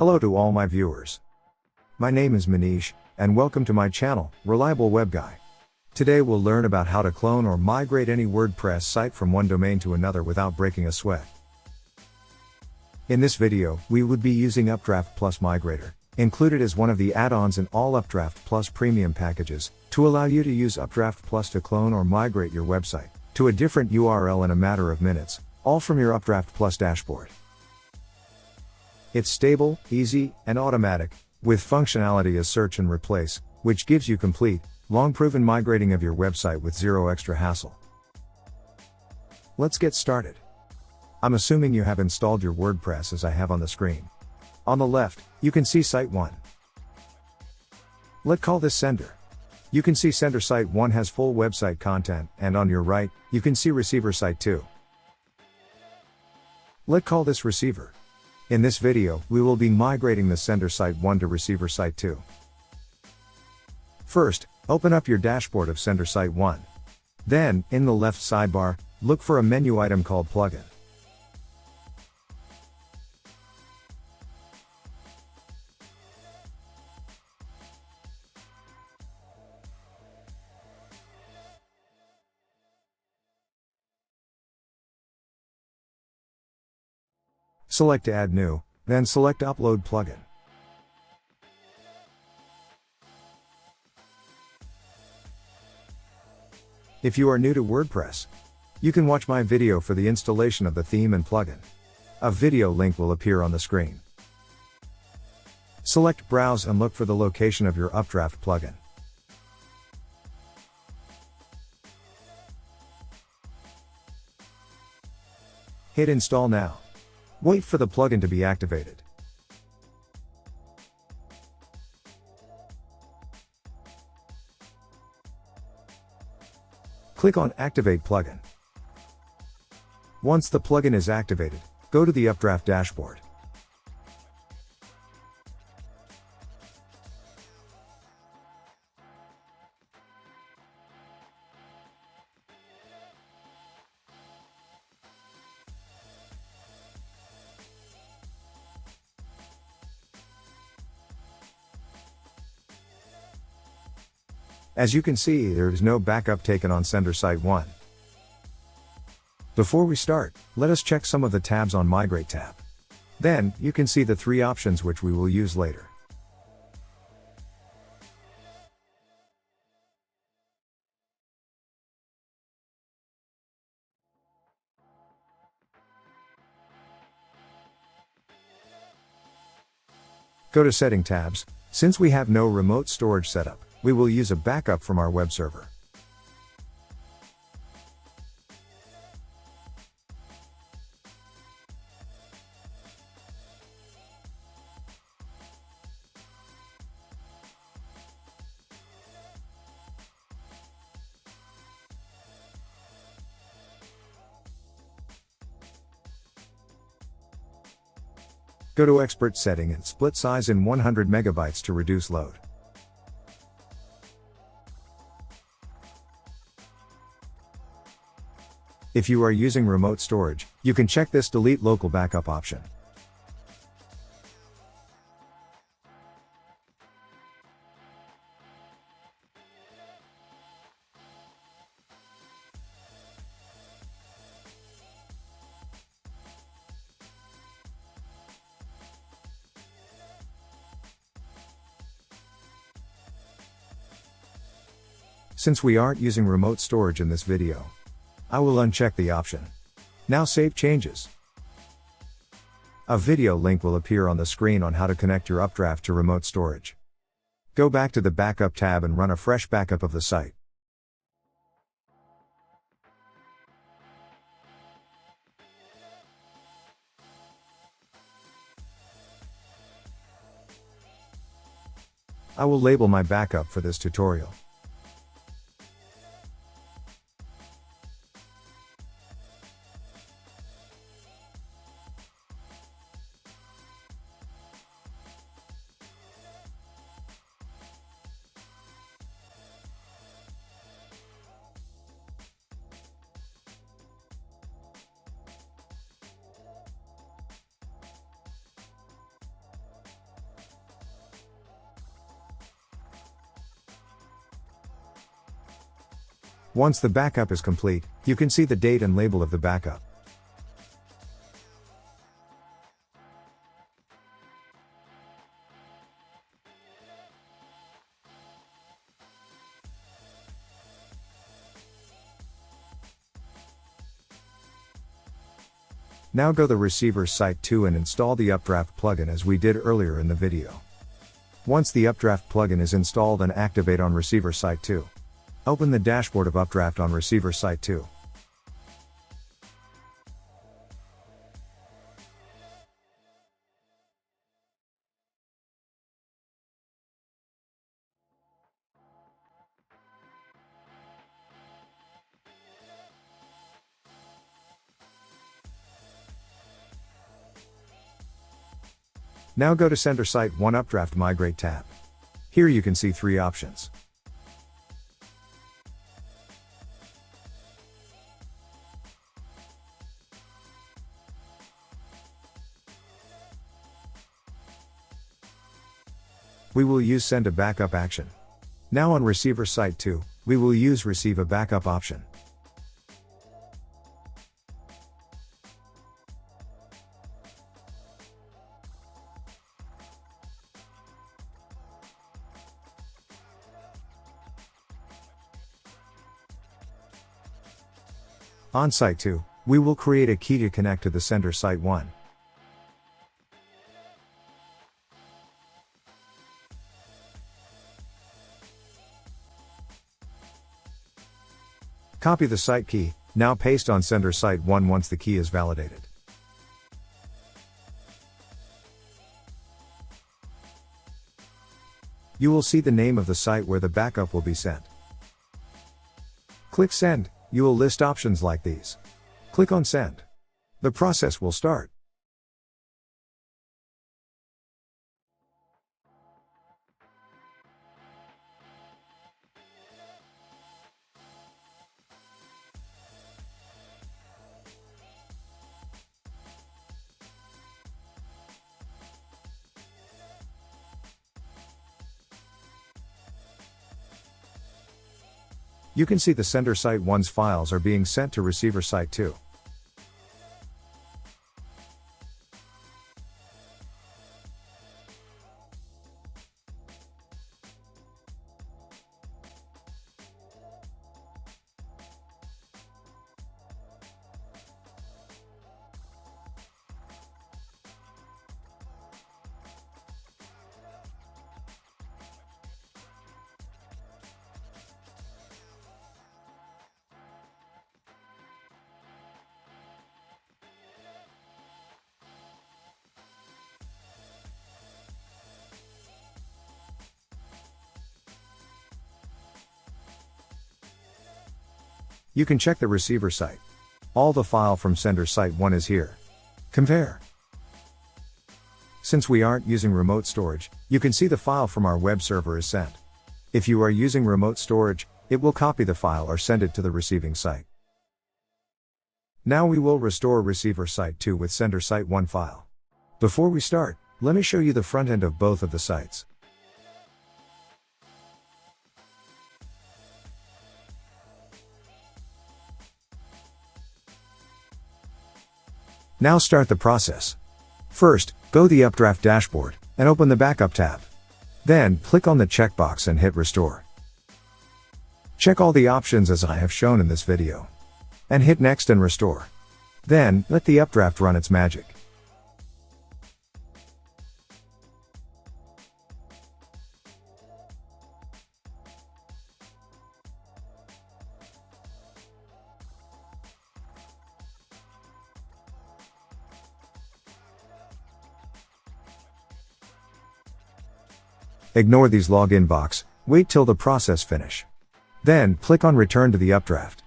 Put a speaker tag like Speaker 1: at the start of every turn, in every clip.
Speaker 1: Hello to all my viewers. My name is Manish, and welcome to my channel, Reliable Webguy. Today we'll learn about how to clone or migrate any WordPress site from one domain to another without breaking a sweat. In this video, we would be using UpdraftPlus Migrator, included as one of the add-ons in all UpdraftPlus premium packages, to allow you to use UpdraftPlus to clone or migrate your website to a different URL in a matter of minutes, all from your UpdraftPlus dashboard. It's stable, easy, and automatic, with functionality as search and replace, which gives you complete, long-proven migrating of your website with zero extra hassle. Let's get started. I'm assuming you have installed your WordPress as I have on the screen. On the left, you can see Site 1. Let's call this Sender. You can see Sender Site 1 has full website content, and on your right, you can see Receiver Site 2. Let's call this Receiver. In this video, we will be migrating the Sender Site 1 to Receiver Site 2. First, open up your dashboard of Sender Site 1. Then, in the left sidebar, look for a menu item called Plugin. Select Add New, then select Upload Plugin. If you are new to WordPress, you can watch my video for the installation of the theme and plugin. A video link will appear on the screen. Select Browse and look for the location of your Updraft plugin. Hit Install now. Wait for the plugin to be activated. Click on Activate Plugin. Once the plugin is activated, go to the Updraft dashboard. As you can see, there is no backup taken on Sender Site 1. Before we start, let us check some of the tabs on Migrate tab. Then, you can see the three options which we will use later. Go to Setting tabs. Since we have no remote storage setup, we will use a backup from our web server. Go to Expert Setting and split size in 100 megabytes to reduce load. If you are using remote storage, you can check this Delete Local Backup option. Since we aren't using remote storage in this video, I will uncheck the option. Now save changes. A video link will appear on the screen on how to connect your Updraft to remote storage. Go back to the Backup tab and run a fresh backup of the site. I will label my backup for this tutorial. Once the backup is complete, you can see the date and label of the backup. Now go to receiver site 2 and install the Updraft plugin as we did earlier in the video. Once the Updraft plugin is installed and activate on receiver site 2. Open the dashboard of Updraft on receiver site 2. Now go to Sender Site 1 Updraft Migrate tab. Here you can see 3 options. We will use Send a Backup action. Now on Receiver Site 2, we will use Receive a Backup option. On Site 2, we will create a key to connect to the Sender Site 1. Copy the site key, now paste on Sender Site 1 once the key is validated. You will see the name of the site where the backup will be sent. Click Send. You will list options like these. Click on Send. The process will start. You can see the Sender Site 1's files are being sent to Receiver Site 2. You can check the receiver site. All the file from Sender Site 1 is here. Compare. Since we aren't using remote storage, you can see the file from our web server is sent. If you are using remote storage, it will copy the file or send it to the receiving site. Now we will restore Receiver Site 2 with Sender Site 1 file. Before we start, let me show you the front end of both of the sites. Now start the process. First, go to the Updraft dashboard, and open the Backup tab. Then, click on the checkbox and hit Restore. Check all the options as I have shown in this video. And hit Next and Restore. Then, let the Updraft run its magic. Ignore these login box, wait till the process finish. Then, click on Return to the Updraft.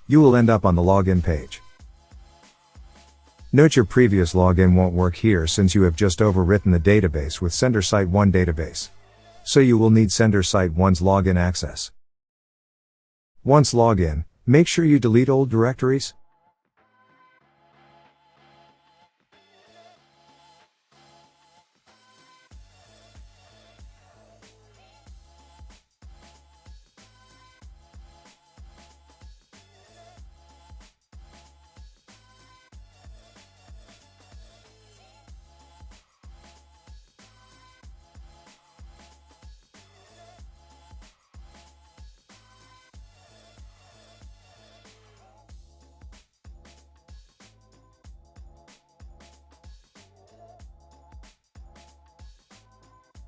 Speaker 1: You will end up on the login page. Note your previous login won't work here since you have just overwritten the database with Sender Site 1 database. So you will need Sender Site 1's login access. Once logged in, make sure you delete old directories.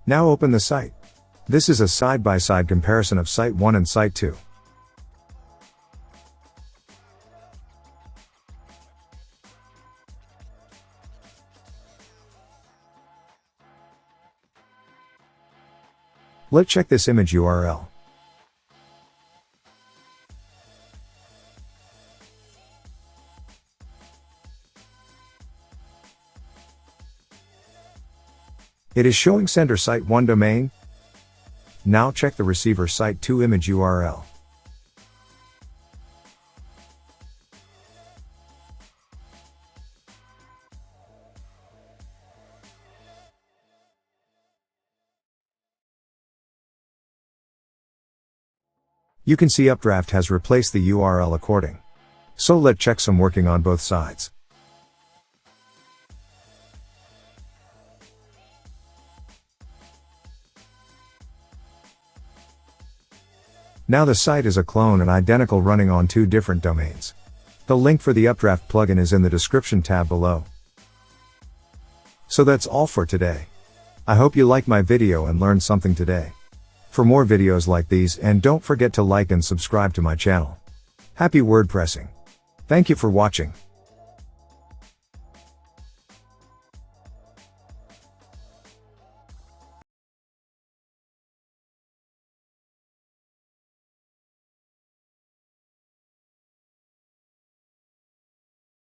Speaker 1: Now open the site. This is a side-by-side comparison of Site 1 and Site 2. Let's check this image URL. It is showing sender Site 1 domain. Now check the receiver Site 2 image URL. You can see Updraft has replaced the URL according. So let's check some working on both sides. Now the site is a clone and identical running on two different domains. The link for the Updraft plugin is in the description tab below. So that's all for today. I hope you liked my video and learned something today. For more videos like these, and don't forget to like and subscribe to my channel. Happy WordPressing. Thank you for watching.